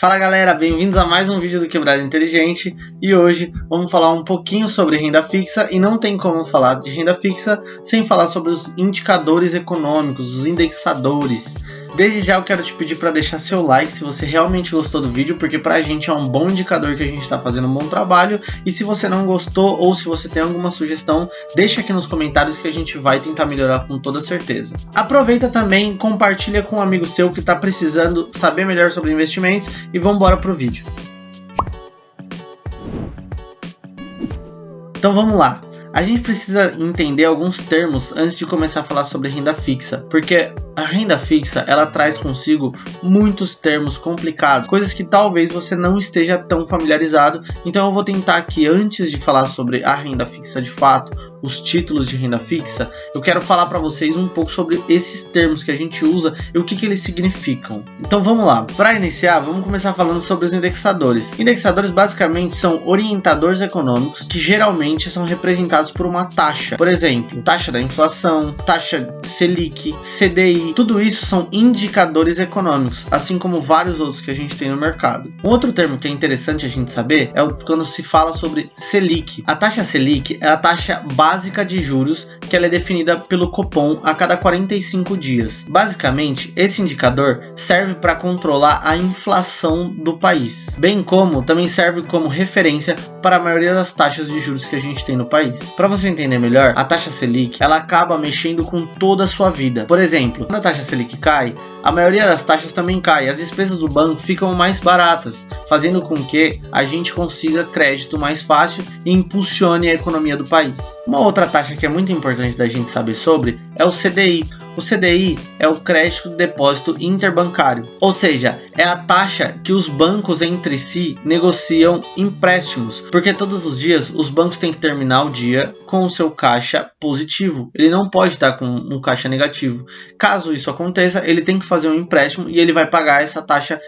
Fala galera, bem-vindos a mais um vídeo do Quebrada Inteligente e hoje vamos falar um pouquinho sobre renda fixa e não tem como falar de renda fixa sem falar sobre os indicadores econômicos, os indexadores. Desde já eu quero te pedir para deixar seu like se você realmente gostou do vídeo, porque pra gente é um bom indicador que a gente está fazendo um bom trabalho, e se você não gostou ou se você tem alguma sugestão, deixa aqui nos comentários que a gente vai tentar melhorar com toda certeza. Aproveita também, compartilha com um amigo seu que está precisando saber melhor sobre investimentos e vamos embora pro vídeo. Então vamos lá. A gente precisa entender alguns termos antes de começar a falar sobre renda fixa, porque a renda fixa ela traz consigo muitos termos complicados, coisas que talvez você não esteja tão familiarizado. Então eu vou tentar aqui, antes de falar sobre a renda fixa de fato, os títulos de renda fixa, eu quero falar para vocês um pouco sobre esses termos que a gente usa e o que eles significam. Então vamos lá. Para iniciar, vamos começar falando sobre os indexadores. Indexadores basicamente são orientadores econômicos que geralmente são representados por uma taxa. Por exemplo, taxa da inflação, taxa Selic, CDI, tudo isso são indicadores econômicos, assim como vários outros que a gente tem no mercado. Um outro termo que é interessante a gente saber é quando se fala sobre Selic. A taxa Selic é a taxa básica de juros que ela é definida pelo Copom a cada 45 dias. Basicamente, esse indicador serve para controlar a inflação do país, bem como também serve como referência para a maioria das taxas de juros que a gente tem no país. Para você entender melhor, a taxa Selic ela acaba mexendo com toda a sua vida. Por exemplo, quando a taxa Selic cai, a maioria das taxas também cai, as despesas do banco ficam mais baratas, fazendo com que a gente consiga crédito mais fácil e impulsione a economia do país. Uma outra taxa que é muito importante da gente saber sobre é o CDI. O CDI é o crédito depósito interbancário, ou seja, é a taxa que os bancos entre si negociam empréstimos, porque todos os dias os bancos têm que terminar o dia com o seu caixa positivo, ele não pode estar com um caixa negativo. Caso isso aconteça, ele tem que fazer um empréstimo e ele vai pagar essa taxa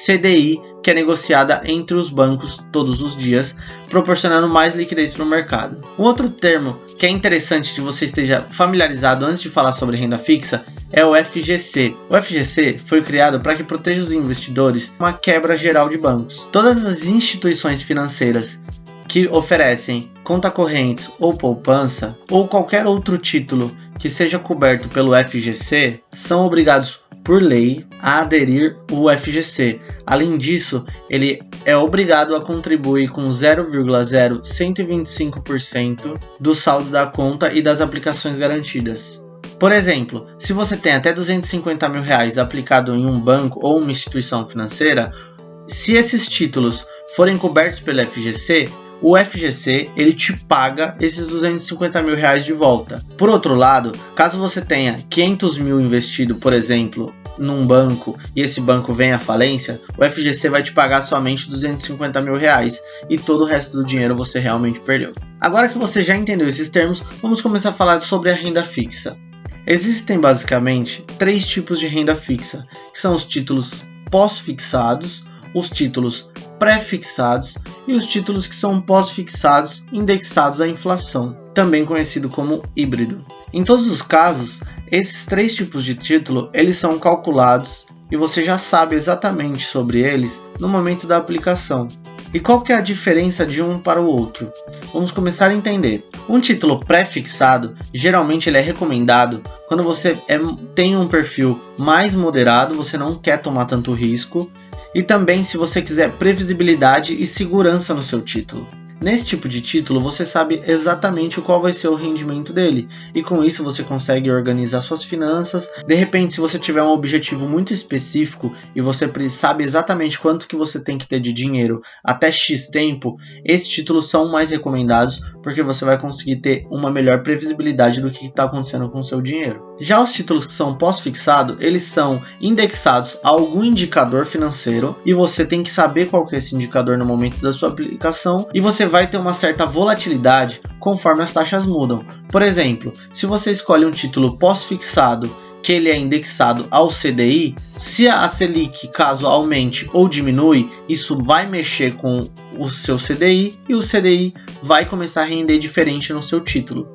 CDI, que é negociada entre os bancos todos os dias, proporcionando mais liquidez para o mercado. Um outro termo que é interessante que você esteja familiarizado antes de falar sobre renda fixa é o FGC. O FGC foi criado para que proteja os investidores de uma quebra geral de bancos. Todas as instituições financeiras que oferecem conta correntes ou poupança ou qualquer outro título que seja coberto pelo FGC são obrigados por lei a aderir ao FGC. Além disso, ele é obrigado a contribuir com 0,0125% do saldo da conta e das aplicações garantidas. Por exemplo, se você tem até R$250 mil aplicado em um banco ou uma instituição financeira, se esses títulos forem cobertos pelo FGC, o FGC ele te paga esses R$250 mil de volta. Por outro lado, caso você tenha 500 mil investido, por exemplo, num banco e esse banco venha à falência, o FGC vai te pagar somente R$250 mil e todo o resto do dinheiro você realmente perdeu. Agora que você já entendeu esses termos, vamos começar a falar sobre a renda fixa. Existem basicamente 3 tipos de renda fixa, que são os títulos pós-fixados, os títulos pré-fixados e os títulos que são pós-fixados indexados à inflação, também conhecido como híbrido. Em todos os casos, esses 3 tipos de título eles são calculados e você já sabe exatamente sobre eles no momento da aplicação. E qual que é a diferença de um para o outro? Vamos começar a entender. Um título pré-fixado, geralmente ele é recomendado quando você tem um perfil mais moderado, você não quer tomar tanto risco, e também se você quiser previsibilidade e segurança no seu título. Nesse tipo de título, você sabe exatamente qual vai ser o rendimento dele, e com isso você consegue organizar suas finanças. De repente, se você tiver um objetivo muito específico e você sabe exatamente quanto que você tem que ter de dinheiro até X tempo, esses títulos são mais recomendados, porque você vai conseguir ter uma melhor previsibilidade do que está acontecendo com o seu dinheiro. Já os títulos que são pós-fixado, eles são indexados a algum indicador financeiro, e você tem que saber qual que é esse indicador no momento da sua aplicação, e você vai ter uma certa volatilidade conforme as taxas mudam. Por exemplo, se você escolhe um título pós-fixado que ele é indexado ao CDI, se a Selic caso aumente ou diminui, isso vai mexer com o seu CDI e o CDI vai começar a render diferente no seu título.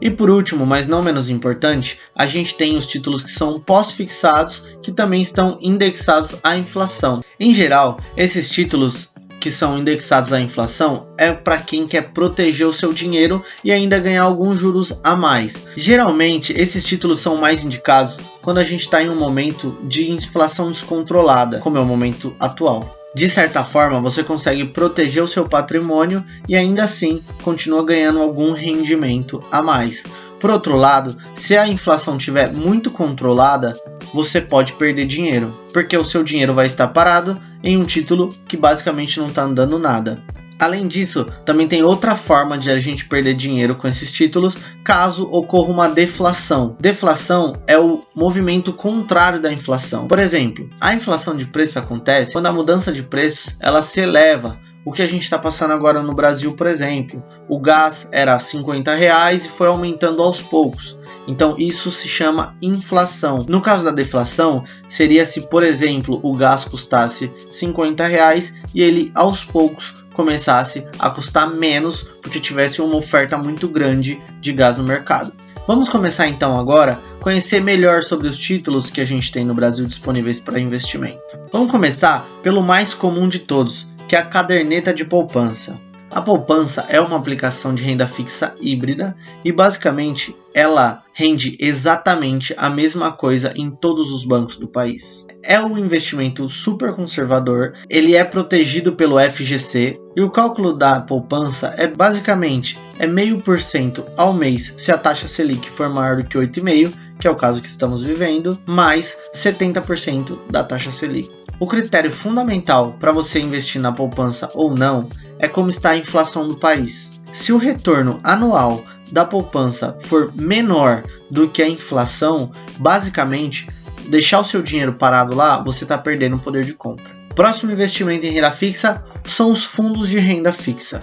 E por último, mas não menos importante, a gente tem os títulos que são pós-fixados, que também estão indexados à inflação. Em geral, esses títulos que são indexados à inflação é para quem quer proteger o seu dinheiro e ainda ganhar alguns juros a mais. Geralmente, esses títulos são mais indicados quando a gente está em um momento de inflação descontrolada, como é o momento atual. De certa forma, você consegue proteger o seu patrimônio e ainda assim continua ganhando algum rendimento a mais. Por outro lado, se a inflação estiver muito controlada, você pode perder dinheiro, porque o seu dinheiro vai estar parado em um título que basicamente não está dando nada. Além disso, também tem outra forma de a gente perder dinheiro com esses títulos caso ocorra uma deflação. Deflação é o movimento contrário da inflação. Por exemplo, a inflação de preço acontece quando a mudança de preços ela se eleva. O que a gente está passando agora no Brasil, por exemplo, o gás era R$50 e foi aumentando aos poucos. Então isso se chama inflação. No caso da deflação, seria se, por exemplo, o gás custasse R$50 e ele aos poucos começasse a custar menos porque tivesse uma oferta muito grande de gás no mercado. Vamos começar então agora a conhecer melhor sobre os títulos que a gente tem no Brasil disponíveis para investimento. Vamos começar pelo mais comum de todos, que é a caderneta de poupança. A poupança é uma aplicação de renda fixa híbrida e basicamente ela rende exatamente a mesma coisa em todos os bancos do país. É um investimento super conservador, ele é protegido pelo FGC e o cálculo da poupança é basicamente 0,5% ao mês se a taxa Selic for maior do que 8,5%, que é o caso que estamos vivendo, mais 70% da taxa Selic. O critério fundamental para você investir na poupança ou não é como está a inflação do país. Se o retorno anual da poupança for menor do que a inflação, basicamente, deixar o seu dinheiro parado lá, você está perdendo o poder de compra. Próximo investimento em renda fixa são os fundos de renda fixa.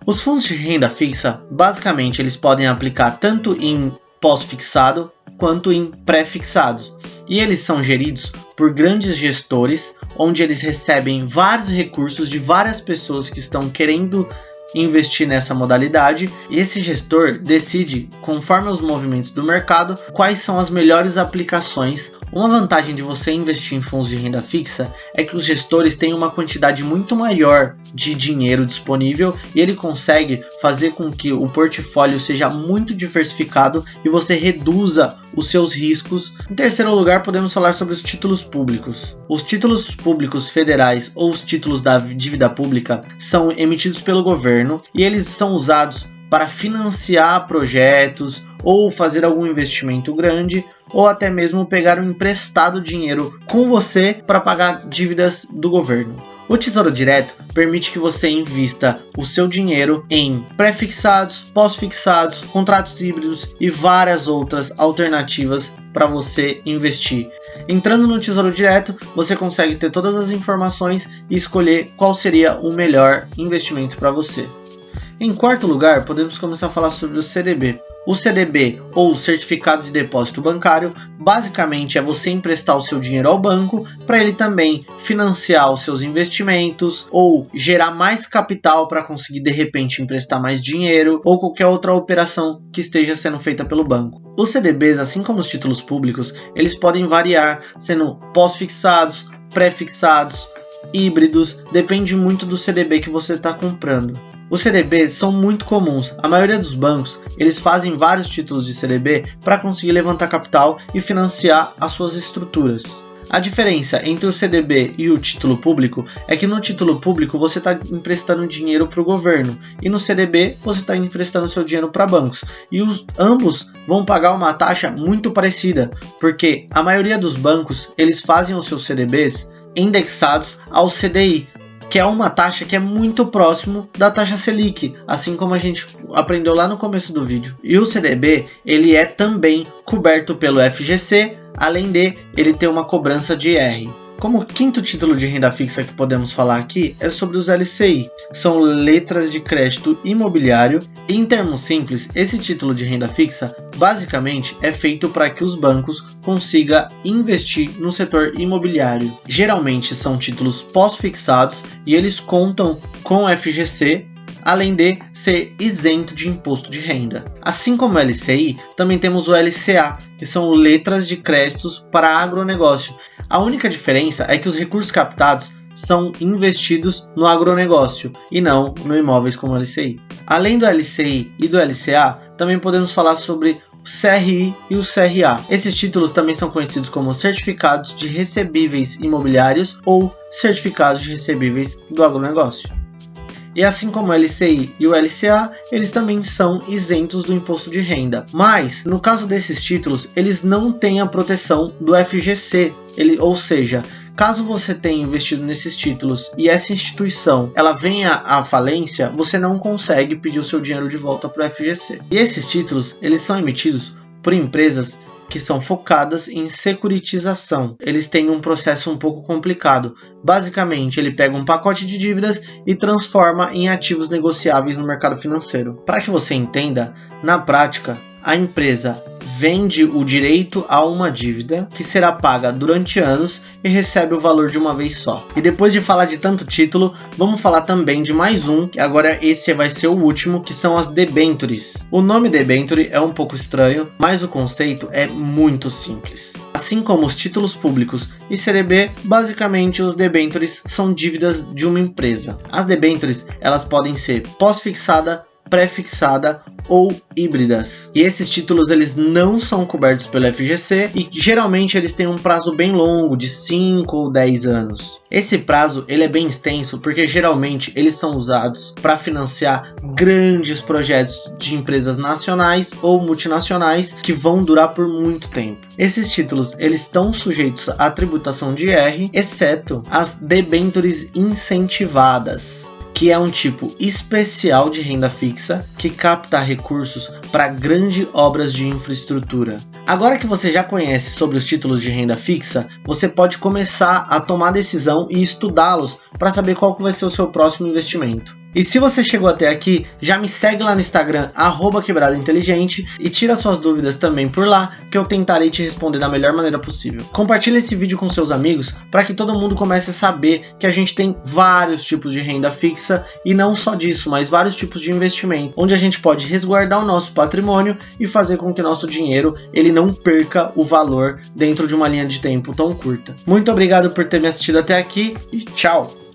Os fundos de renda fixa, basicamente, eles podem aplicar tanto em pós-fixado quanto em pré-fixados. E eles são geridos por grandes gestores, onde eles recebem vários recursos de várias pessoas que estão querendo investir nessa modalidade, e esse gestor decide, conforme os movimentos do mercado, quais são as melhores aplicações. Uma vantagem de você investir em fundos de renda fixa é que os gestores têm uma quantidade muito maior de dinheiro disponível e ele consegue fazer com que o portfólio seja muito diversificado e você reduza os seus riscos. Em terceiro lugar, podemos falar sobre os títulos públicos. Os títulos públicos federais ou os títulos da dívida pública são emitidos pelo governo e eles são usados para financiar projetos ou fazer algum investimento grande ou até mesmo pegar um emprestado dinheiro com você para pagar dívidas do governo. O Tesouro Direto permite que você invista o seu dinheiro em pré-fixados, pós-fixados, contratos híbridos e várias outras alternativas para você investir. Entrando no Tesouro Direto, você consegue ter todas as informações e escolher qual seria o melhor investimento para você. Em quarto lugar, podemos começar a falar sobre o CDB. O CDB, ou Certificado de Depósito Bancário, basicamente é você emprestar o seu dinheiro ao banco para ele também financiar os seus investimentos ou gerar mais capital para conseguir de repente emprestar mais dinheiro ou qualquer outra operação que esteja sendo feita pelo banco. Os CDBs, assim como os títulos públicos, eles podem variar sendo pós-fixados, pré-fixados, híbridos, depende muito do CDB que você está comprando. Os CDBs são muito comuns, a maioria dos bancos eles fazem vários títulos de CDB para conseguir levantar capital e financiar as suas estruturas. A diferença entre o CDB e o título público é que no título público você está emprestando dinheiro para o governo e no CDB você está emprestando seu dinheiro para bancos e ambos vão pagar uma taxa muito parecida, porque a maioria dos bancos eles fazem os seus CDBs indexados ao CDI, que é uma taxa que é muito próximo da taxa Selic, assim como a gente aprendeu lá no começo do vídeo. E o CDB, ele é também coberto pelo FGC, além de ele ter uma cobrança de IR. Como quinto título de renda fixa que podemos falar aqui é sobre os LCI, são letras de crédito imobiliário. E em termos simples, esse título de renda fixa basicamente é feito para que os bancos consigam investir no setor imobiliário. Geralmente são títulos pós-fixados e eles contam com o FGC, além de ser isento de imposto de renda. Assim como o LCI, também temos o LCA, que são letras de créditos para agronegócio. A única diferença é que os recursos captados são investidos no agronegócio e não no imóveis como o LCI. Além do LCI e do LCA, também podemos falar sobre o CRI e o CRA. Esses títulos também são conhecidos como certificados de recebíveis imobiliários ou certificados de recebíveis do agronegócio. E assim como o LCI e o LCA, eles também são isentos do imposto de renda. Mas, no caso desses títulos, eles não têm a proteção do FGC, ou seja, caso você tenha investido nesses títulos e essa instituição ela venha à falência, você não consegue pedir o seu dinheiro de volta para o FGC. E esses títulos eles são emitidos por empresas que são focadas em securitização. Eles têm um processo um pouco complicado. Basicamente, ele pega um pacote de dívidas e transforma em ativos negociáveis no mercado financeiro. Para que você entenda, na prática, a empresa vende o direito a uma dívida que será paga durante anos e recebe o valor de uma vez só. E depois de falar de tanto título, vamos falar também de mais um, que agora esse vai ser o último, que são as debêntures. O nome debenture é um pouco estranho, mas o conceito é muito simples. Assim como os títulos públicos e CDB, basicamente os debêntures são dívidas de uma empresa. As debêntures, elas podem ser pós-fixada, pré-fixada ou híbridas. E esses títulos eles não são cobertos pelo FGC e geralmente eles têm um prazo bem longo, de 5 ou 10 anos. Esse prazo ele é bem extenso porque geralmente eles são usados para financiar grandes projetos de empresas nacionais ou multinacionais que vão durar por muito tempo. Esses títulos eles estão sujeitos à tributação de IR, exceto as debêntures incentivadas, que é um tipo especial de renda fixa que capta recursos para grandes obras de infraestrutura. Agora que você já conhece sobre os títulos de renda fixa, você pode começar a tomar decisão e estudá-los para saber qual que vai ser o seu próximo investimento. E se você chegou até aqui, já me segue lá no Instagram, @quebradainteligente, e tira suas dúvidas também por lá, que eu tentarei te responder da melhor maneira possível. Compartilhe esse vídeo com seus amigos para que todo mundo comece a saber que a gente tem vários tipos de renda fixa e não só disso, mas vários tipos de investimento, onde a gente pode resguardar o nosso patrimônio e fazer com que nosso dinheiro ele não perca o valor dentro de uma linha de tempo tão curta. Muito obrigado por ter me assistido até aqui e tchau!